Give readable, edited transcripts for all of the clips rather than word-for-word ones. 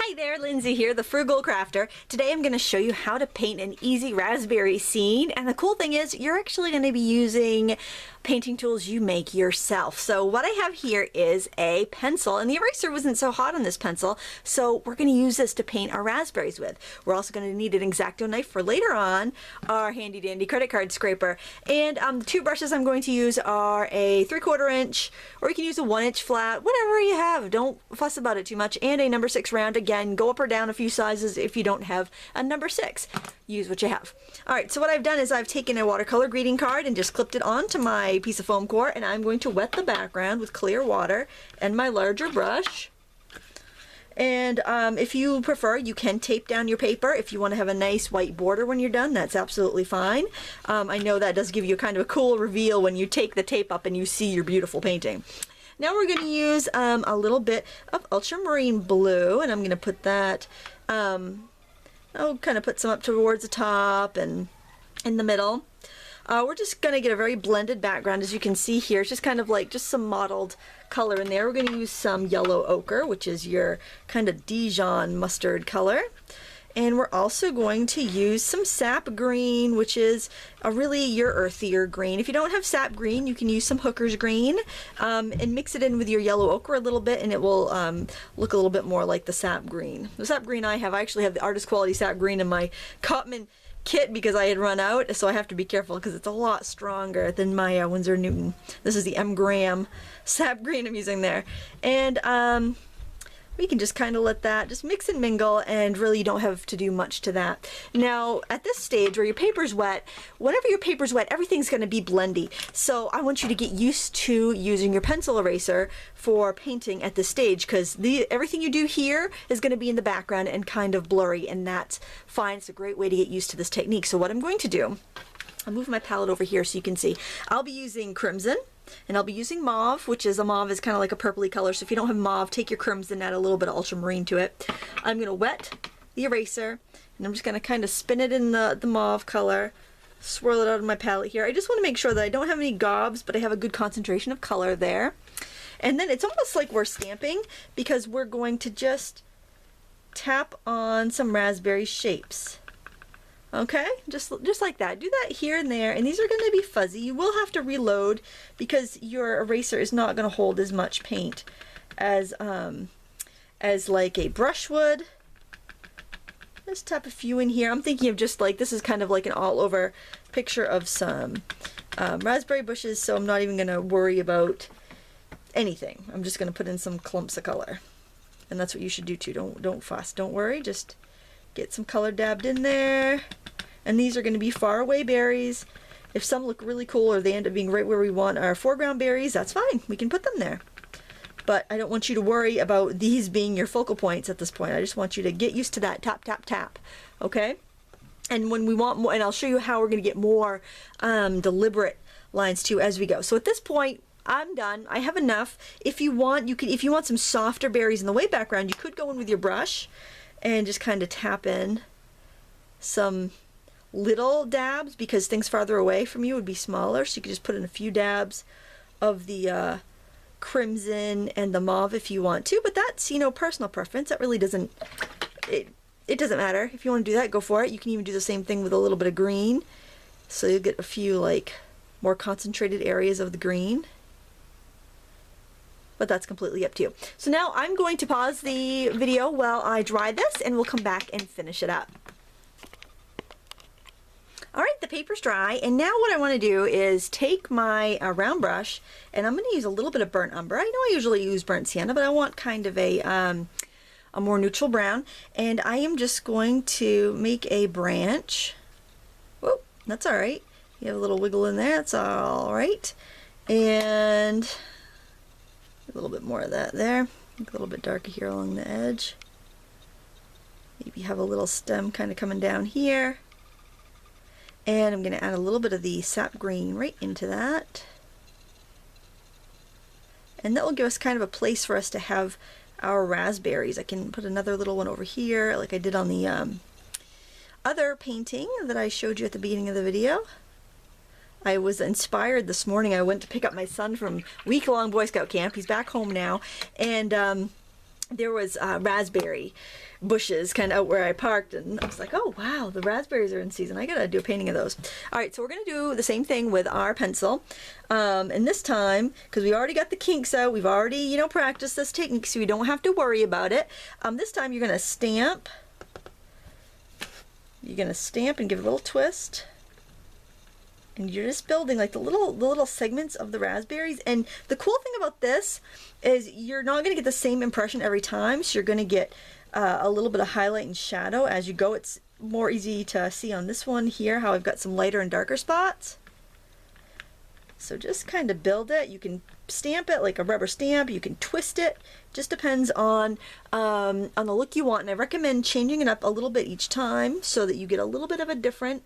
Hi there, Lindsay here, the Frugal Crafter. Today I'm going to show you how to paint an easy raspberry scene, and the cool thing is you're actually going to be using painting tools you make yourself. So what I have here is a pencil, and the eraser wasn't so hot on this pencil, so we're going to use this to paint our raspberries with. We're also going to need an X-Acto knife for later on, our handy dandy credit card scraper, and the two brushes I'm going to use are a 3/4 inch, or you can use a 1-inch flat, whatever you have, don't fuss about it too much, and a number 6 round. Again, go up or down a few sizes if you don't have a number 6. Use what you have. Alright, so what I've done is I've taken a watercolor greeting card and just clipped it onto my piece of foam core, and I'm going to wet the background with clear water and my larger brush. And if you prefer, you can tape down your paper. If you want to have a nice white border when you're done, that's absolutely fine. I know that does give you kind of a cool reveal when you take the tape up and you see your beautiful painting. Now we're going to use a little bit of ultramarine blue, and I'm going to put that, I'll kind of put some up towards the top and in the middle. We're just going to get a very blended background, as you can see here. It's just kind of like just some mottled color in there. We're going to use some yellow ochre, which is your kind of Dijon mustard color. And we're also going to use some sap green, which is a really your earthier green. If you don't have sap green, you can use some hooker's green and mix it in with your yellow ochre a little bit, and it will look a little bit more like the sap green. The sap green I actually have the artist quality sap green in my Cotman kit because I had run out, so I have to be careful because it's a lot stronger than my Winsor Newton. This is the M. Graham sap green I'm using there. And we can just kind of let that just mix and mingle, and really you don't have to do much to that. Now at this stage where your paper's wet, whenever your paper's wet, everything's going to be blendy. So I want you to get used to using your pencil eraser for painting at this stage, because everything you do here is going to be in the background and kind of blurry, and that's fine. It's a great way to get used to this technique. So what I'm going to do, I'll move my palette over here so you can see. I'll be using crimson, and I'll be using mauve, which is mauve is kind of like a purpley color. So if you don't have mauve, take your crimson, add a little bit of ultramarine to it. I'm going to wet the eraser, and I'm just going to kind of spin it in the mauve color, swirl it out of my palette here. I just want to make sure that I don't have any gobs, but I have a good concentration of color there. And then it's almost like we're stamping, because we're going to just tap on some raspberry shapes. Okay, just like that. Do that here and there, and these are going to be fuzzy. You will have to reload because your eraser is not going to hold as much paint as like a brush would. Let's tap a few in here. I'm thinking of just like, this is kind of like an all-over picture of some raspberry bushes, so I'm not even going to worry about anything. I'm just going to put in some clumps of color, and that's what you should do too. Don't fuss. Don't worry. Just get some color dabbed in there. And these are going to be far away berries. If some look really cool or they end up being right where we want our foreground berries, that's fine. We can put them there. But I don't want you to worry about these being your focal points at this point. I just want you to get used to that tap, tap, tap. Okay? And when we want more, and I'll show you how we're going to get more deliberate lines too as we go. So at this point, I'm done. I have enough. If you want, if you want some softer berries in the way background, you could go in with your brush and just kind of tap in some little dabs, because things farther away from you would be smaller, so you could just put in a few dabs of the crimson and the mauve if you want to, but that's, you know, personal preference. That really doesn't, it doesn't matter. If you want to do that, go for it. You can even do the same thing with a little bit of green, so you'll get a few like more concentrated areas of the green. But that's completely up to you. So now I'm going to pause the video while I dry this, and we'll come back and finish it up. Alright, the paper's dry, and now what I want to do is take my round brush, and I'm going to use a little bit of burnt umber. I know I usually use burnt sienna, but I want kind of a more neutral brown, and I am just going to make a branch. Whoop, that's alright. You have a little wiggle in there, that's alright. And a little bit more of that there. A little bit darker here along the edge. Maybe have a little stem kind of coming down here. And I'm going to add a little bit of the sap green right into that. And that will give us kind of a place for us to have our raspberries. I can put another little one over here like I did on the other painting that I showed you at the beginning of the video. I was inspired this morning. I went to pick up my son from week-long Boy Scout camp. He's back home now, and there was raspberry bushes kind of out where I parked, and I was like, oh wow, the raspberries are in season. I gotta do a painting of those. All right, so we're gonna do the same thing with our pencil, and this time, because we already got the kinks out, we've already, you know, practiced this technique, so we don't have to worry about it. This time you're gonna stamp. You're gonna stamp and give it a little twist. And you're just building like the little segments of the raspberries. And the cool thing about this is you're not going to get the same impression every time. So you're going to get a little bit of highlight and shadow as you go. It's more easy to see on this one here how I've got some lighter and darker spots. So just kind of build it. You can stamp it like a rubber stamp. You can twist it. Just depends on the look you want. And I recommend changing it up a little bit each time so that you get a little bit of a different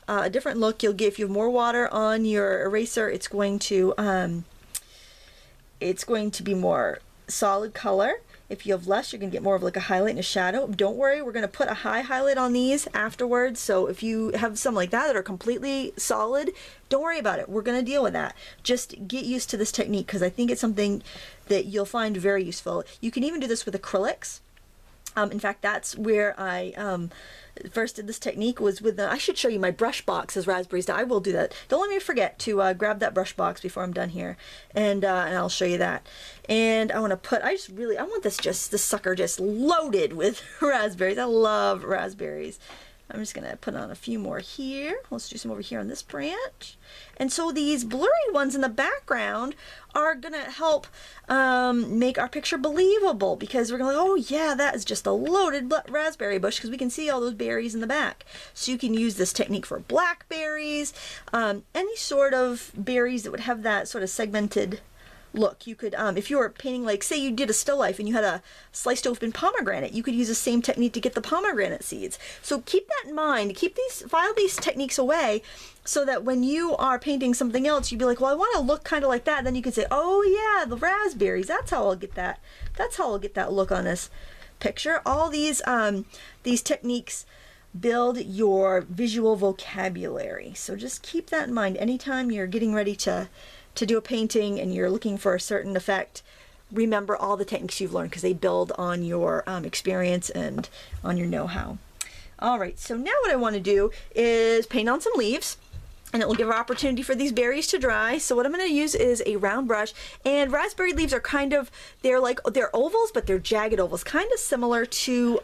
look. You'll get, if you have more water on your eraser, it's going to be more solid color. If you have less, you're going to get more of like a highlight and a shadow. Don't worry, we're going to put a high highlight on these afterwards. So if you have some like that are completely solid, don't worry about it. We're going to deal with that. Just get used to this technique because I think it's something that you'll find very useful. You can even do this with acrylics. In fact, that's where I first did this technique, was with I should show you my brush box as raspberries. I will do that. Don't let me forget to grab that brush box before I'm done here, and I'll show you that. And I want to put, I want this sucker just loaded with raspberries. I love raspberries. I'm just going to put on a few more here. Let's do some over here on this branch. And so these blurry ones in the background are going to help make our picture believable, because we're going to, oh yeah, that is just a loaded raspberry bush, because we can see all those berries in the back. So you can use this technique for blackberries, any sort of berries that would have that sort of segmented look. You could, if you were painting, like say you did a still life and you had a sliced open pomegranate, you could use the same technique to get the pomegranate seeds. So keep that in mind. File these techniques away, so that when you are painting something else, you'd be like, well, I want to look kind of like that. Then you can say, oh yeah, the raspberries. That's how I'll get that. That's how I'll get that look on this picture. All these techniques build your visual vocabulary. So just keep that in mind. Anytime you're getting ready to do a painting and you're looking for a certain effect, remember all the techniques you've learned, because they build on your experience and on your know-how. All right, so now what I want to do is paint on some leaves, and it will give an opportunity for these berries to dry. So what I'm going to use is a round brush, and raspberry leaves are kind of, they're ovals, but they're jagged ovals, kind of similar to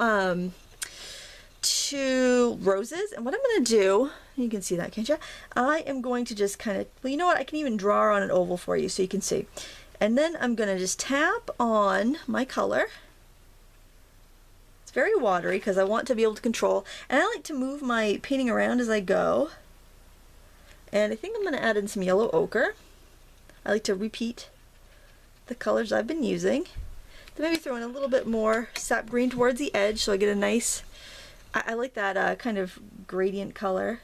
roses. And what I'm going to do, you can see that, can't you? I am going to just kind of, well, you know what, I can even draw on an oval for you so you can see. And then I'm going to just tap on my color. It's very watery because I want to be able to control, and I like to move my painting around as I go. And I think I'm going to add in some yellow ochre. I like to repeat the colors I've been using. Then maybe throw in a little bit more sap green towards the edge so I get a nice, I like that kind of gradient color.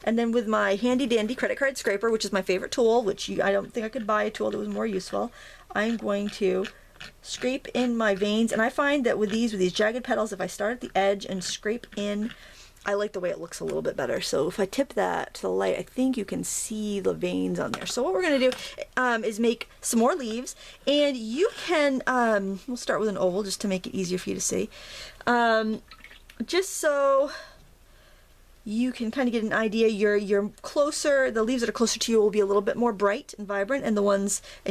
And then with my handy dandy credit card scraper, which is my favorite tool, which I don't think I could buy a tool that was more useful, I'm going to scrape in my veins. And I find that with these jagged petals, if I start at the edge and scrape in, I like the way it looks a little bit better. So if I tip that to the light, I think you can see the veins on there. So what we're going to do is make some more leaves. And you can, we'll start with an oval just to make it easier for you to see. Just so you can kind of get an idea, you're closer, the leaves that are closer to you will be a little bit more bright and vibrant, and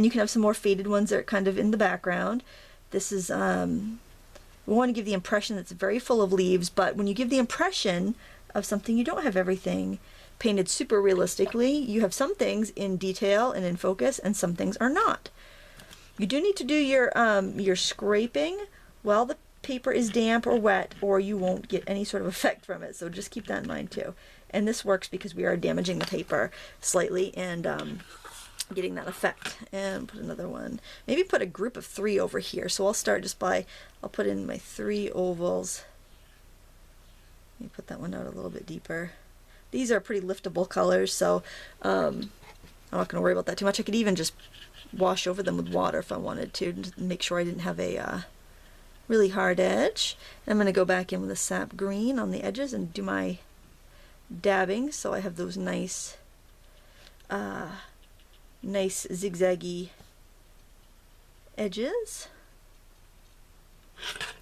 you can have some more faded ones that are kind of in the background. This is, we want to give the impression that it's very full of leaves, but when you give the impression of something, you don't have everything painted super realistically. You have some things in detail and in focus, and some things are not. You do need to do your scraping while the paper is damp or wet, or you won't get any sort of effect from it. So just keep that in mind too. And this works because we are damaging the paper slightly and getting that effect. And put another one. Maybe put a group of 3 over here. So I'll start just by, I'll put in my 3 ovals. Let me put that one out a little bit deeper. These are pretty liftable colors, so I'm not going to worry about that too much. I could even just wash over them with water if I wanted to make sure I didn't have a really hard edge. And I'm going to go back in with a sap green on the edges and do my dabbing so I have those nice zigzaggy edges.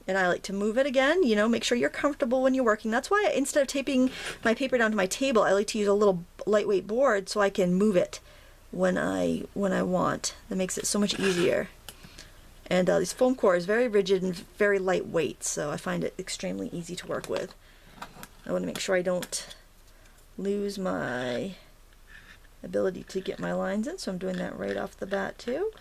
And I like to move it again, you know, make sure you're comfortable when you're working. That's why instead of taping my paper down to my table, I like to use a little lightweight board so I can move it when I want. That makes it so much easier. And this foam core is very rigid and very lightweight, so I find it extremely easy to work with. I want to make sure I don't lose my ability to get my lines in, so I'm doing that right off the bat too.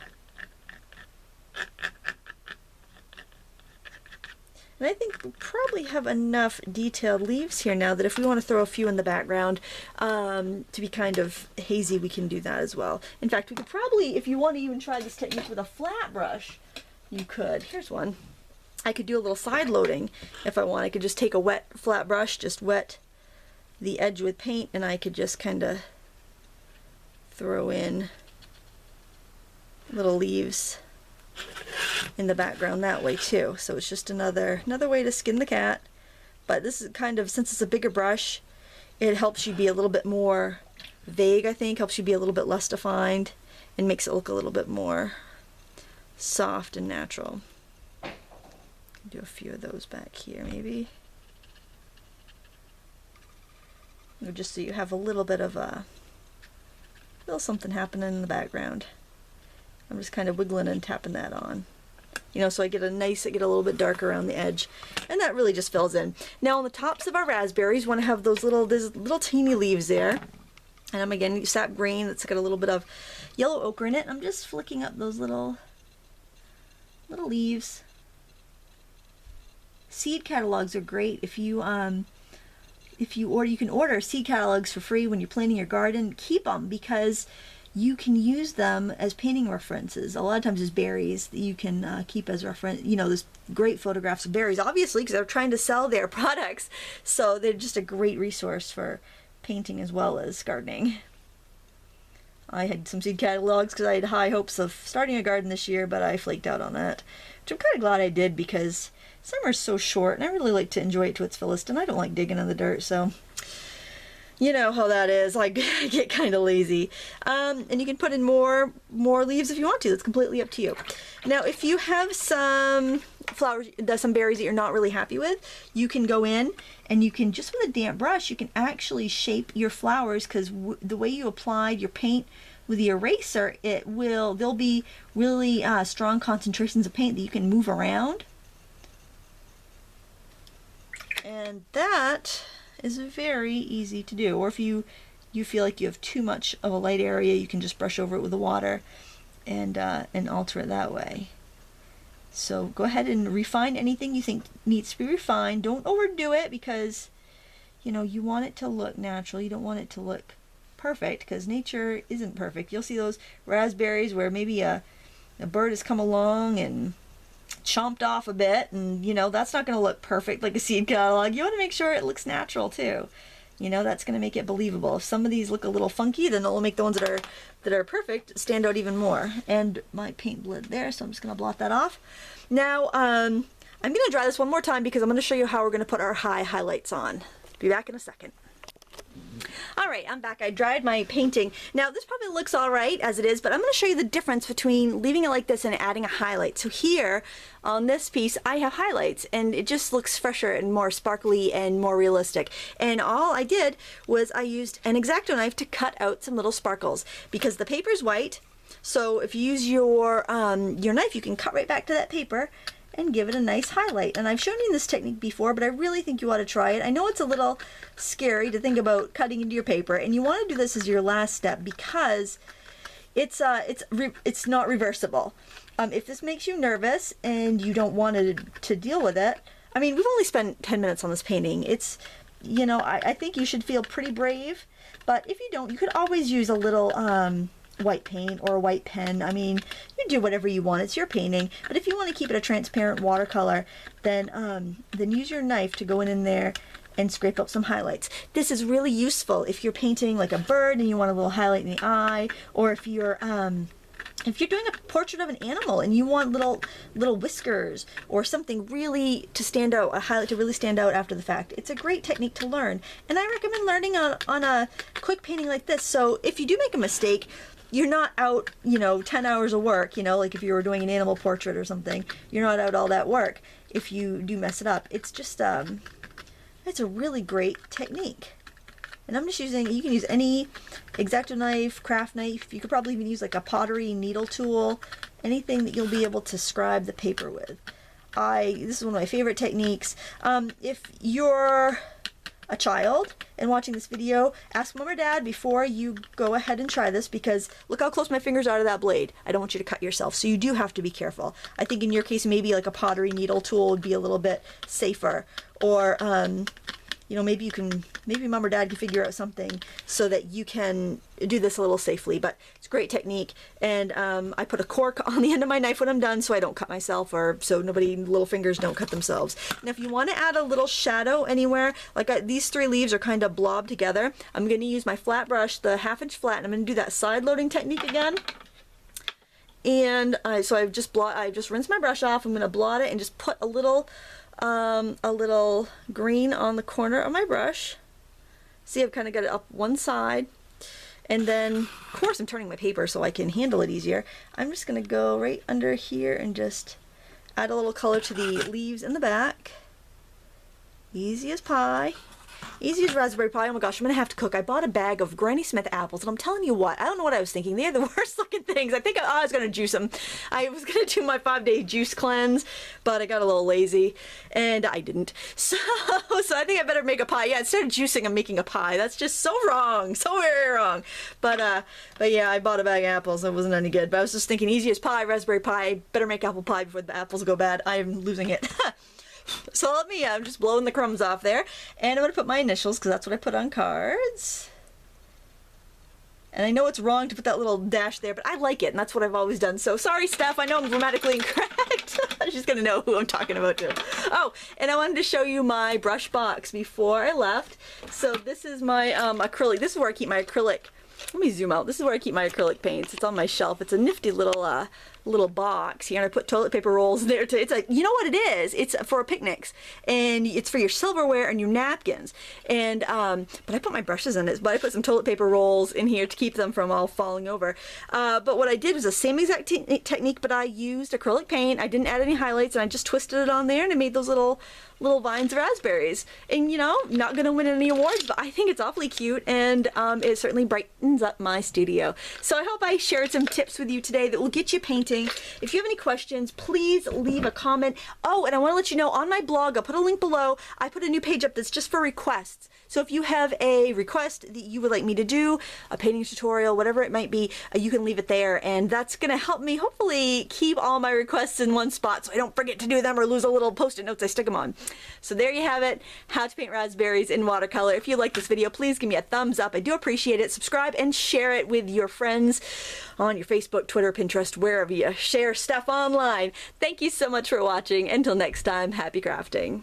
And I think we probably have enough detailed leaves here now that if we want to throw a few in the background to be kind of hazy, we can do that as well. In fact, we could probably, if you want to even try this technique with a flat brush, you could. Here's one. I could do a little side loading if I want. I could just take a wet flat brush, just wet the edge with paint, and I could just kind of throw in little leaves in the background that way too. So it's just another way to skin the cat. But this is kind of, since it's a bigger brush, it helps you be a little bit more vague, I think, helps you be a little bit less defined and makes it look a little bit more soft and natural. Do a few of those back here maybe. Just so you have a little bit of a little something happening in the background. I'm just kind of wiggling and tapping that on. You know, so I get a little bit darker around the edge. And that really just fills in. Now on the tops of our raspberries, want to have those there's little teeny leaves there. And I'm again, sap green that's got a little bit of yellow ochre in it. I'm just flicking up those little leaves. Seed catalogs are great. If you order, you can order seed catalogs for free when you're planting your garden. Keep them because you can use them as painting references. A lot of times it's berries that you can keep as reference. You know, there's great photographs of berries, obviously, because they're trying to sell their products. So they're just a great resource for painting as well as gardening. I had some seed catalogs because I had high hopes of starting a garden this year, but I flaked out on that. Which I'm kind of glad I did because summer's so short and I really like to enjoy it to its fullest, and I don't like digging in the dirt, so you know how that is. I get kind of lazy. And you can put in more leaves if you want to. That's completely up to you. Now, if you have some flowers, some berries that you're not really happy with, you can go in and you can, just with a damp brush, you can actually shape your flowers, because the way you applied your paint with the eraser, there'll be really strong concentrations of paint that you can move around. And that is very easy to do. Or if you feel like you have too much of a light area, you can just brush over it with the water and alter it that way. So go ahead and refine anything you think needs to be refined. Don't overdo it because, you know, you want it to look natural. You don't want it to look perfect because nature isn't perfect. You'll see those raspberries where maybe a bird has come along and chomped off a bit, and you know that's not going to look perfect like a seed catalog. You want to make sure it looks natural too. You know, that's going to make it believable. If some of these look a little funky, then it'll make the ones that are perfect stand out even more. And my paint bled there, so I'm just going to blot that off. Now I'm going to dry this one more time because I'm going to show you how we're going to put our highlights on. Be back in a second. Alright, I'm back. I dried my painting. Now this probably looks alright as it is, but I'm going to show you the difference between leaving it like this and adding a highlight. So here on this piece I have highlights and it just looks fresher and more sparkly and more realistic. And all I did was I used an X-Acto knife to cut out some little sparkles because the paper's white. So if you use your knife, you can cut right back to that paper and give it a nice highlight. And I've shown you this technique before, but I really think you ought to try it. I know it's a little scary to think about cutting into your paper, and you want to do this as your last step because it's not reversible. If this makes you nervous and you don't want to deal with it, I mean, we've only spent 10 minutes on this painting. It's, you know, I think you should feel pretty brave, but if you don't, you could always use a little white paint or a white pen. I mean, you do whatever you want. It's your painting. But if you want to keep it a transparent watercolor, then use your knife to go in there and scrape up some highlights. This is really useful if you're painting like a bird and you want a little highlight in the eye, or if you're doing a portrait of an animal and you want little whiskers or something really to stand out, a highlight to really stand out after the fact. It's a great technique to learn, and I recommend learning on a quick painting like this. So if you do make a mistake, you're not out, you know, 10 hours of work, you know, like if you were doing an animal portrait or something, you're not out all that work. if you do mess it up. It's just, it's a really great technique. And I'm just using, you can use any X-Acto knife, craft knife. You could probably even use like a pottery needle tool, anything that you'll be able to scribe the paper with. This is one of my favorite techniques. If you're a child and watching this video, ask mom or dad before you go ahead and try this, because look how close my fingers are to that blade. I don't want you to cut yourself, so you do have to be careful. I think in your case, maybe like a pottery needle tool would be a little bit safer, or you know, maybe mom or dad can figure out something so that you can do this a little safely. But it's a great technique. And I put a cork on the end of my knife when I'm done so I don't cut myself, or so little fingers don't cut themselves. Now if you want to add a little shadow anywhere, like these 3 leaves are kind of blobbed together, I'm going to use my flat brush, the 1/2 inch flat, and I'm going to do that side loading technique again. And so I've just rinsed my brush off. I'm going to blot it and just put a little green on the corner of my brush. See, I've kind of got it up one side, and then of course I'm turning my paper so I can handle it easier. I'm just gonna go right under here and just add a little color to the leaves in the back. Easy as pie. Easy as raspberry pie. Oh my gosh, I'm gonna have to cook. I bought a bag of Granny Smith apples, and I'm telling you what, I don't know what I was thinking. They're the worst looking things. I think I was gonna juice them. I was gonna do my 5-day juice cleanse, but I got a little lazy, and I didn't. So I think I better make a pie. Yeah, instead of juicing, I'm making a pie. That's just so wrong, so very wrong. But yeah, I bought a bag of apples. It wasn't any good. But I was just thinking, easy as pie, raspberry pie. Better make apple pie before the apples go bad. I am losing it. So let me, I'm just blowing the crumbs off there, and I'm going to put my initials, because that's what I put on cards. And I know it's wrong to put that little dash there, but I like it, and that's what I've always done. So sorry, Steph, I know I'm grammatically incorrect. She's going to know who I'm talking about too. Oh, and I wanted to show you my brush box before I left. So this is my acrylic. This is where I keep my acrylic. Let me zoom out. This is where I keep my acrylic paints. It's on my shelf. It's a nifty little box here, and I put toilet paper rolls there. It's like, you know what it is? It's for picnics, and it's for your silverware and your napkins. And but I put my brushes in it. But I put some toilet paper rolls in here to keep them from all falling over. But what I did was the same exact technique, but I used acrylic paint. I didn't add any highlights, and I just twisted it on there, and I made those little vines of raspberries. And you know, not gonna win any awards, but I think it's awfully cute, and it certainly brightens up my studio. So I hope I shared some tips with you today that will get you painting. If you have any questions, please leave a comment. Oh, and I want to let you know, on my blog, I'll put a link below, I put a new page up that's just for requests. So if you have a request that you would like me to do, a painting tutorial, whatever it might be, you can leave it there, and that's gonna help me hopefully keep all my requests in one spot so I don't forget to do them or lose a little post-it notes I stick them on. So there you have it, how to paint raspberries in watercolor. If you like this video, please give me a thumbs up. I do appreciate it. Subscribe and share it with your friends on your Facebook, Twitter, Pinterest, wherever you share stuff online. Thank you so much for watching. Until next time, happy crafting.